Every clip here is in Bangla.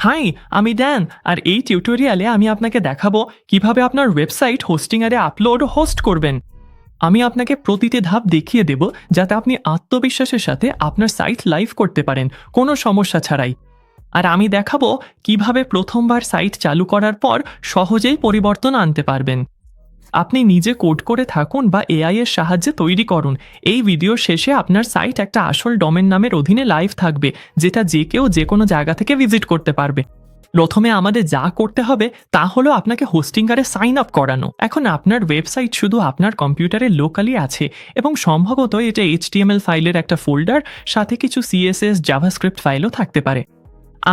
হাই, আমি ড্যান। আর এই টিউটোরিয়ালে আমি আপনাকে দেখাবো কিভাবে আপনার ওয়েবসাইট হোস্টিংয়ারে আপলোড ও হোস্ট করবেন। আমি আপনাকে প্রতিটি ধাপ দেখিয়ে দেব যাতে আপনি আত্মবিশ্বাসের সাথে আপনার সাইট লাইভ করতে পারেন কোনো সমস্যা ছাড়াই। আর আমি দেখাবো কিভাবে প্রথমবার সাইট চালু করার পর সহজেই পরিবর্তন আনতে পারবেন। আপনি নিজে কোড করে থাকুন বা এআই এর সাহায্যে তৈরি করুন, এই ভিডিওর শেষে আপনার সাইট একটা আসল ডোমেন নামের অধীনে লাইভ থাকবে, যেটা যে কেউ যে কোনো জায়গা থেকে ভিজিট করতে পারবে। প্রথমে আমাদের যা করতে হবে তা হলো আপনাকে হোস্টিংয়ারে সাইন আপ করানো। এখন আপনার ওয়েবসাইট শুধু আপনার কম্পিউটারে লোকালি আছে এবং সম্ভবত এটা HTML ফাইলের একটা ফোল্ডার, সাথে কিছু CSS জাভাস্ক্রিপ্ট ফাইলও থাকতে পারে।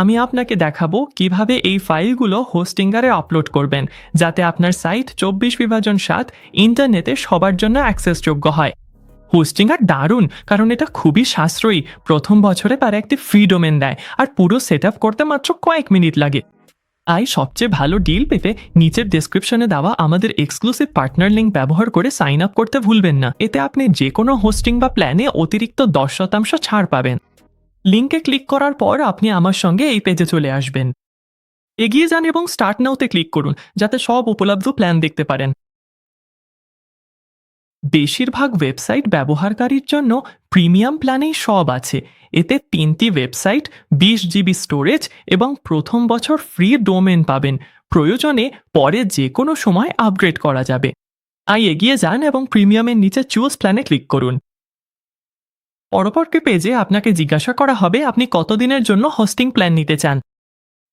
আমি আপনাকে দেখাবো কিভাবে এই ফাইলগুলো হোস্টিংয়ারে আপলোড করবেন যাতে আপনার সাইট 24/7 ইন্টারনেটে সবার জন্য অ্যাক্সেসযোগ্য হয়। হোস্টিংয়ার দারুণ, কারণ এটা খুবই সাশ্রয়ী। প্রথম বছরে তারা একটি ফ্রি ডোমেন দেয় আর পুরো সেট আপ করতে মাত্র কয়েক মিনিট লাগে। তাই সবচেয়ে ভালো ডিল পেতে নিচের ডেসক্রিপশনে দেওয়া আমাদের এক্সক্লুসিভ পার্টনার লিঙ্ক ব্যবহার করে সাইন আপ করতে ভুলবেন না। এতে আপনি যে কোনো হোস্টিং বা প্ল্যানে অতিরিক্ত 10% ছাড় পাবেন। লিঙ্কে ক্লিক করার পর আপনি আমার সঙ্গে এই পেজে চলে আসবেন। এগিয়ে যান এবং স্টার্ট নাওতে ক্লিক করুন যাতে সব উপলব্ধ প্ল্যান দেখতে পারেন। বেশিরভাগ ওয়েবসাইট ব্যবহারকারীর জন্য প্রিমিয়াম প্ল্যানেই সব আছে। এতে 3টি ওয়েবসাইট, 20 জিবি স্টোরেজ এবং প্রথম বছর ফ্রি ডোমেন পাবেন। প্রয়োজনে পরে যে কোনো সময় আপগ্রেড করা যাবে। এগিয়ে যান এবং প্রিমিয়ামের নিচে চুজ প্ল্যানে ক্লিক করুন। পরবর্তী পেজে আপনাকে জিজ্ঞাসা করা হবে আপনি কতদিনের জন্য হোস্টিং প্ল্যান নিতে চান।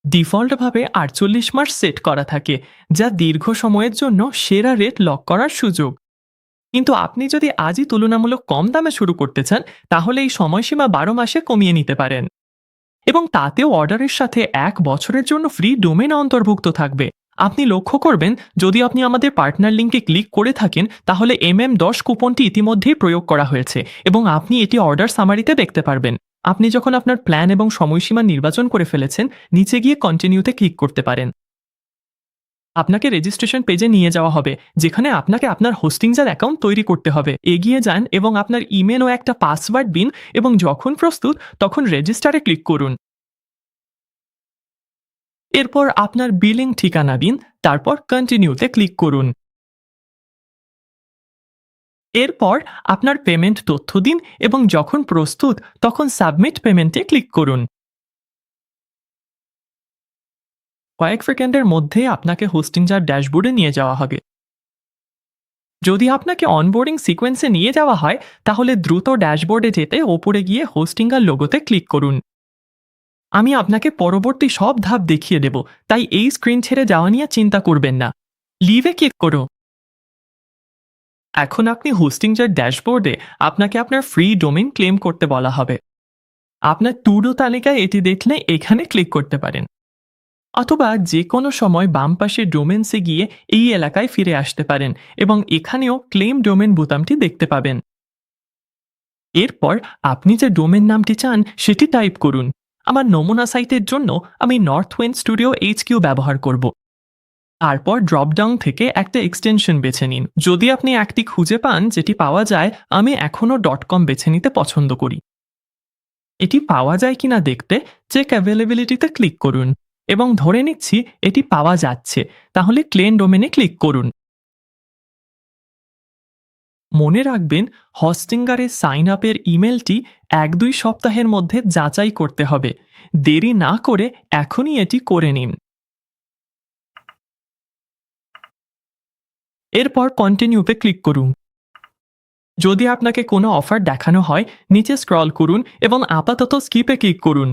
ডিফল্টভাবে 48 মাস সেট করা থাকে, যা দীর্ঘ সময়ের জন্য সেরা রেট লক করার সুযোগ। কিন্তু আপনি যদি আজই তুলনামূলক কম দামে শুরু করতে চান, তাহলে এই সময়সীমা 12 মাসে কমিয়ে নিতে পারেন। এবং তাতেও অর্ডারের সাথে 1 বছরের জন্য ফ্রি ডোমেন অন্তর্ভুক্ত থাকবে। আপনি লক্ষ্য করবেন, যদি আপনি আমাদের পার্টনার লিঙ্কে ক্লিক করে থাকেন তাহলে MM10 কুপনটি ইতিমধ্যেই প্রয়োগ করা হয়েছে এবং আপনি এটি অর্ডার সামারিতে দেখতে পারবেন। আপনি যখন আপনার প্ল্যান এবং সময়সীমা নির্বাচন করে ফেলেছেন, নিচে গিয়ে কন্টিনিউতে ক্লিক করতে পারেন। আপনাকে রেজিস্ট্রেশন পেজে নিয়ে যাওয়া হবে, যেখানে আপনাকে আপনার হোস্টিংজার অ্যাকাউন্ট তৈরি করতে হবে। এগিয়ে যান এবং আপনার ইমেল ও একটা পাসওয়ার্ড দিন এবং যখন প্রস্তুত তখন রেজিস্টারে ক্লিক করুন। এরপর আপনার বিলিং ঠিকানা দিন, তারপর কন্টিনিউতে ক্লিক করুন। এরপর আপনার পেমেন্ট তথ্য দিন এবং যখন প্রস্তুত তখন সাবমিট পেমেন্টে ক্লিক করুন। কয়েক সেকেন্ডের মধ্যে আপনাকে হোস্টিংজার ড্যাশবোর্ডে নিয়ে যাওয়া হবে। যদি আপনাকে অনবোর্ডিং সিকোয়েন্সে নিয়ে যাওয়া হয়, তাহলে দ্রুত ড্যাশবোর্ডে যেতে ওপরে গিয়ে হোস্টিংয়ার লোগোতে ক্লিক করুন। আমি আপনাকে পরবর্তী সব ধাপ দেখিয়ে দেব, তাই এই স্ক্রিন ছেড়ে যাওয়া নিয়ে চিন্তা করবেন না। লিভে ক্লিক করুন। এখন আপনি হোস্টিংজার ড্যাশবোর্ডে আপনাকে আপনার ফ্রি ডোমেন ক্লেম করতে বলা হবে। আপনার টু-ডু তালিকায় এটি দেখলে এখানে ক্লিক করতে পারেন, অথবা যে কোনো সময় বাম পাশে ডোমেনসে গিয়ে এই এলাকায় ফিরে আসতে পারেন এবং এখানেও ক্লেম ডোমেন বোতামটি দেখতে পাবেন। এরপর আপনি যে ডোমেন নামটি চান সেটি টাইপ করুন। আমার নমুনা সাইটের জন্য আমি নর্থউইন্ড স্টুডিও HQ ব্যবহার করব। তারপর ড্রপডাউন থেকে একটা এক্সটেনশন বেছে নিন। যদি আপনি একটি খুঁজে পান যেটি পাওয়া যায়, আমি এখনও .com বেছে নিতে পছন্দ করি। এটি পাওয়া যায় কিনা দেখতে চেক অ্যাভেলেবিলিটিতে ক্লিক করুন এবং ধরে নিচ্ছি এটি পাওয়া যাচ্ছে, তাহলে ক্লেম ডোমেনে ক্লিক করুন। মনে রাখবেন, হোস্টিংয়ারে সাইন আপের ইমেলটি 1-2 সপ্তাহের মধ্যে যাচাই করতে হবে। দেরি না করে এখনই এটি করে নিন। এরপর কন্টিনিউতে ক্লিক করুন। যদি আপনাকে কোনো অফার দেখানো হয়, নিচে স্ক্রল করুন এবং আপাতত স্কিপে ক্লিক করুন।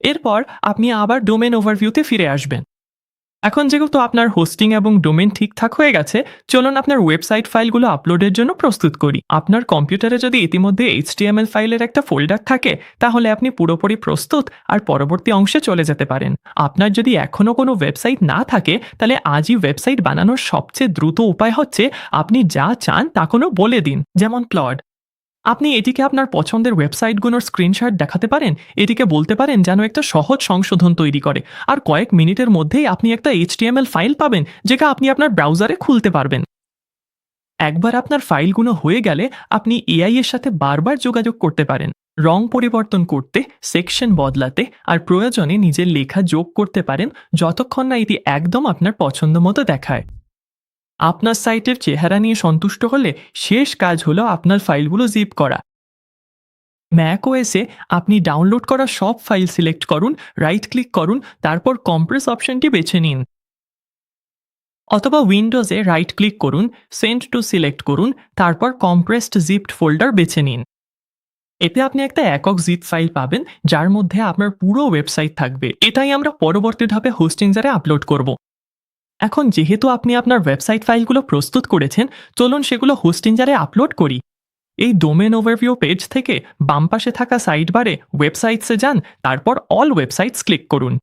এরপর আপনি আবার ডোমেন ওভারভিউতে ফিরে আসবেন। এখন যেহেতু আপনার হোস্টিং এবং ডোমেন ঠিকঠাক হয়ে গেছে, চলুন আপনার ওয়েবসাইট ফাইলগুলো আপলোডের জন্য প্রস্তুত করি। আপনার কম্পিউটারে যদি ইতিমধ্যে HTML ফাইলের একটা ফোল্ডার থাকে, তাহলে আপনি পুরোপুরি প্রস্তুত আর পরবর্তী অংশে চলে যেতে পারেন। আপনার যদি এখনও কোনো ওয়েবসাইট না থাকে, তাহলে আজই ওয়েবসাইট বানানোর সবচেয়ে দ্রুত উপায় হচ্ছে আপনি যা চান তা কোনো বলে দিন, যেমন ক্লড। আপনি এটিকে আপনার পছন্দের ওয়েবসাইটগুলোর স্ক্রিনশট দেখাতে পারেন। এটিকে বলতে পারেন যেন একটা সহজ সংশোধন তৈরি করে, আর কয়েক মিনিটের মধ্যেই আপনি একটা HTML ফাইল পাবেন যেটা আপনি আপনার ব্রাউজারে খুলতে পারবেন। একবার আপনার ফাইলগুলো হয়ে গেলে আপনি AI এর সাথে বারবার যোগাযোগ করতে পারেন। রং পরিবর্তন করতে, সেকশন বদলাতে আর প্রয়োজনে নিজের লেখা যোগ করতে পারেন যতক্ষণ না এটি একদম আপনার পছন্দ মতো দেখায়। আপনার সাইটের চেহারা নিয়ে সন্তুষ্ট হলে শেষ কাজ হলো আপনার ফাইলগুলো জিপ করা। ম্যাক ওএসে আপনি ডাউনলোড করা সব ফাইল সিলেক্ট করুন, রাইট ক্লিক করুন, তারপর কম্প্রেস অপশনটি বেছে নিন। অথবা উইন্ডোজে রাইট ক্লিক করুন, সেন্ড টু সিলেক্ট করুন, তারপর কম্প্রেসড জিপড ফোল্ডার বেছে নিন। এতে আপনি একটা একক জিপ ফাইল পাবেন যার মধ্যে আপনার পুরো ওয়েবসাইট থাকবে। এটাই আমরা পরবর্তী ধাপে হোস্টিংজারে আপলোড করব। এখন যেহেতু আপনি আপনার ওয়েবসাইট ফাইলগুলো প্রস্তুত করেছেন, চলুন সেগুলো হোস্টিংজারে আপলোড করি। এই ডোমেন ওভারভিউ পেজ থেকে বাম পাশে থাকা সাইড বারে ওয়েবসাইটসে যান, তারপর অল ওয়েবসাইটস ক্লিক করুন।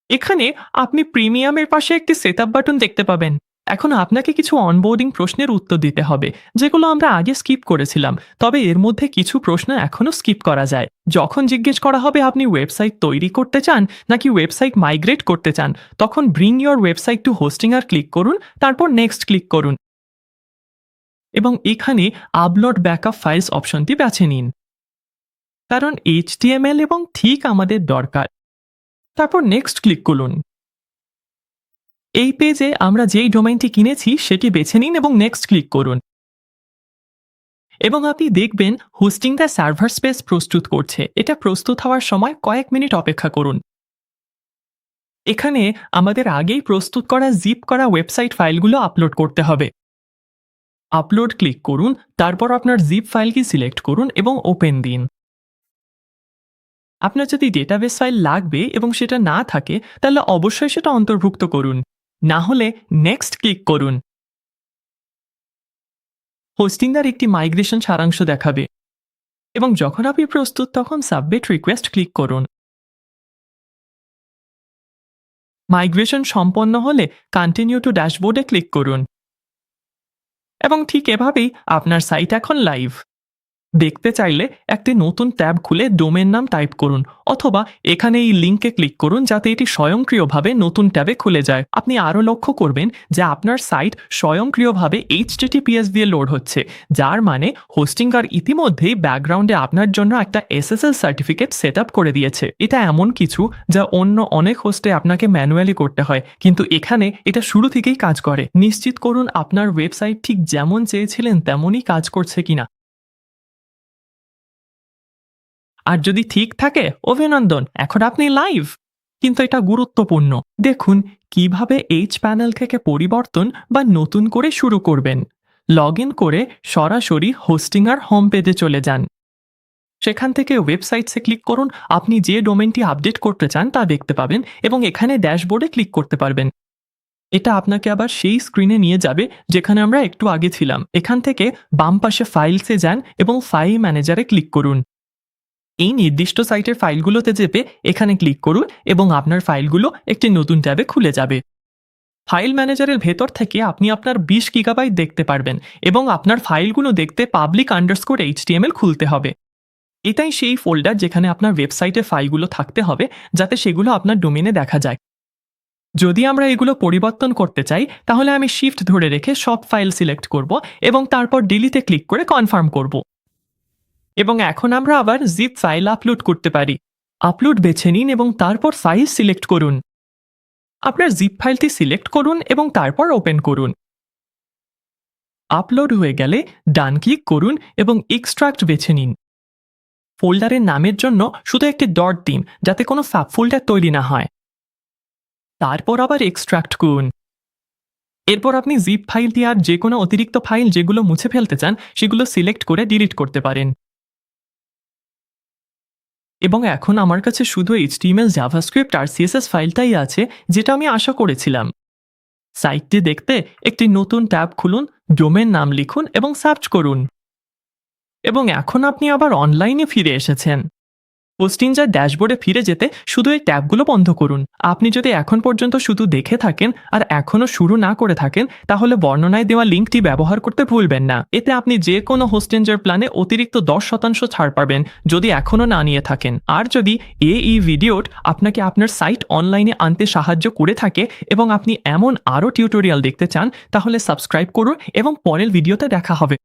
এখানে আপনি প্রিমিয়ামের পাশে একটি সেটআপ বাটন দেখতে পাবেন। এখন আপনাকে কিছু অনবোর্ডিং প্রশ্নের উত্তর দিতে হবে, যেগুলো আমরা আগে স্কিপ করেছিলাম, তবে এর মধ্যে কিছু প্রশ্ন এখনও স্কিপ করা যায়। যখন জিজ্ঞেস করা হবে আপনি ওয়েবসাইট তৈরি করতে চান নাকি ওয়েবসাইট মাইগ্রেট করতে চান, তখন bring your website to hosting আর ক্লিক করুন, তারপর নেক্সট ক্লিক করুন এবং এখানে আপলোড ব্যাকআপ ফাইলস অপশনটি বেছে নিন, কারণ HTML এবং ঠিক আমাদের দরকার। তারপর নেক্সট ক্লিক করুন। এই পেজে আমরা যেই ডোমেইনটি কিনেছি সেটি বেছে নিন এবং নেক্সট ক্লিক করুন। এবং আপনি দেখবেন হোস্টিং দ্য সার্ভার স্পেস প্রস্তুত করছে। এটা প্রস্তুত হওয়ার সময় কয়েক মিনিট অপেক্ষা করুন। এখানে আমাদের আগেই প্রস্তুত করা জিপ করা ওয়েবসাইট ফাইলগুলো আপলোড করতে হবে। আপলোড ক্লিক করুন, তারপর আপনার জিপ ফাইলটি সিলেক্ট করুন এবং ওপেন দিন। আপনার যদি ডেটাবেস ফাইল লাগবে এবং সেটা না থাকে, তাহলে অবশ্যই সেটা অন্তর্ভুক্ত করুন, না হলে নেক্সট ক্লিক করুন। হোস্টিংদার একটি মাইগ্রেশন সারাংশ দেখাবে এবং যখন আপনি প্রস্তুত তখন সাবমিট রিকোয়েস্ট ক্লিক করুন। মাইগ্রেশন সম্পন্ন হলে কন্টিনিউ টু ড্যাশবোর্ডে ক্লিক করুন এবং ঠিক এভাবেই আপনার সাইট এখন লাইভ। দেখতে চাইলে একটি নতুন ট্যাব খুলে ডোমেন নাম টাইপ করুন, অথবা এখানে এই লিঙ্কে ক্লিক করুন যাতে এটি স্বয়ংক্রিয়ভাবে নতুন ট্যাবে খুলে যায়। আপনি আরও লক্ষ্য করবেন যে আপনার সাইট স্বয়ংক্রিয়ভাবে HTTPS দিয়ে লোড হচ্ছে, যার মানে হোস্টিংগার ইতিমধ্যেই ব্যাকগ্রাউন্ডে আপনার জন্য একটা SSL সার্টিফিকেট সেট আপ করে দিয়েছে। এটা এমন কিছু যা অন্য অনেক হোস্টে আপনাকে ম্যানুয়ালি করতে হয়, কিন্তু এখানে এটা শুরু থেকেই কাজ করে। নিশ্চিত করুন আপনার ওয়েবসাইট ঠিক যেমন চেয়েছিলেন তেমনই কাজ করছে কিনা। আর যদি ঠিক থাকে, অভিনন্দন, এখন আপনি লাইভ। কিন্তু এটা গুরুত্বপূর্ণ। দেখুন কিভাবে প্যানেল থেকে পরিবর্তন বা নতুন করে শুরু করবেন। লগ ইন করে সরাসরি হোস্টিংয়ার হোম পেজে চলে যান। সেখান থেকে ওয়েবসাইটসে ক্লিক করুন। আপনি যে ডোমেনটি আপডেট করতে চান তা দেখতে পাবেন এবং এখানে ড্যাশবোর্ডে ক্লিক করতে পারবেন। এটা আপনাকে আবার সেই স্ক্রিনে নিয়ে যাবে যেখানে আমরা একটু আগে ছিলাম। এখান থেকে বাম পাশে ফাইলসে যান এবং ফাইল ম্যানেজারে ক্লিক করুন। এই নির্দিষ্ট সাইটের ফাইলগুলোতে যেতে এখানে ক্লিক করুন এবং আপনার ফাইলগুলো একটি নতুন ট্যাবে খুলে যাবে। ফাইল ম্যানেজারের ভেতর থেকে আপনি আপনার 20 গিগাবাইট দেখতে পারবেন এবং আপনার ফাইলগুলো দেখতে public_html খুলতে হবে। এটাই সেই ফোল্ডার যেখানে আপনার ওয়েবসাইটে ফাইলগুলো থাকতে হবে, যাতে সেগুলো আপনার ডোমেনে দেখা যায়। যদি আমরা এগুলো পরিবর্তন করতে চাই, তাহলে আমি শিফট ধরে রেখে সব ফাইল সিলেক্ট করব এবং তারপর ডিলিটে ক্লিক করে কনফার্ম করব। এবং এখন আমরা আবার জিপ ফাইল আপলোড করতে পারি। আপলোড বেছে নিন এবং তারপর ফাইল সিলেক্ট করুন। আপনার জিপ ফাইলটি সিলেক্ট করুন এবং তারপর ওপেন করুন। আপলোড হয়ে গেলে ডান ক্লিক করুন এবং এক্সট্রাক্ট বেছে নিন। ফোল্ডারের নামের জন্য শুধু একটি ডট দিন, যাতে কোনো সাব ফোল্ডার তৈরি না হয়। তারপর আবার এক্সট্রাক্ট করুন। এরপর আপনি জিপ ফাইলটি আর যে কোনো অতিরিক্ত ফাইল যেগুলো মুছে ফেলতে চান সেগুলো সিলেক্ট করে ডিলিট করতে পারেন। এবং এখন আমার কাছে শুধু HTML, জাভাস্ক্রিপ্ট আর CSS ফাইলটাই আছে, যেটা আমি আশা করেছিলাম। সাইটটি দেখতে একটি নতুন ট্যাব খুলুন, ডোমেন নাম লিখুন এবং সার্চ করুন। এবং এখন আপনি আবার অনলাইনে ফিরে এসেছেন। হোস্টিংজার ড্যাশবোর্ডে ফিরে যেতে শুধু এই ট্যাবগুলো বন্ধ করুন। আপনি যদি এখন পর্যন্ত শুধু দেখে থাকেন আর এখনও শুরু না করে থাকেন, তাহলে বর্ণনায় দেওয়া লিঙ্কটি ব্যবহার করতে ভুলবেন না। এতে আপনি যে কোনো হোস্টিংজার প্ল্যানে অতিরিক্ত 10% ছাড় পাবেন যদি এখনও না নিয়ে থাকেন। আর যদি এই ভিডিওট আপনাকে আপনার সাইট অনলাইনে আনতে সাহায্য করে থাকে এবং আপনি এমন আরও টিউটোরিয়াল দেখতে চান, তাহলে সাবস্ক্রাইব করুন এবং পরের ভিডিওতে দেখা হবে।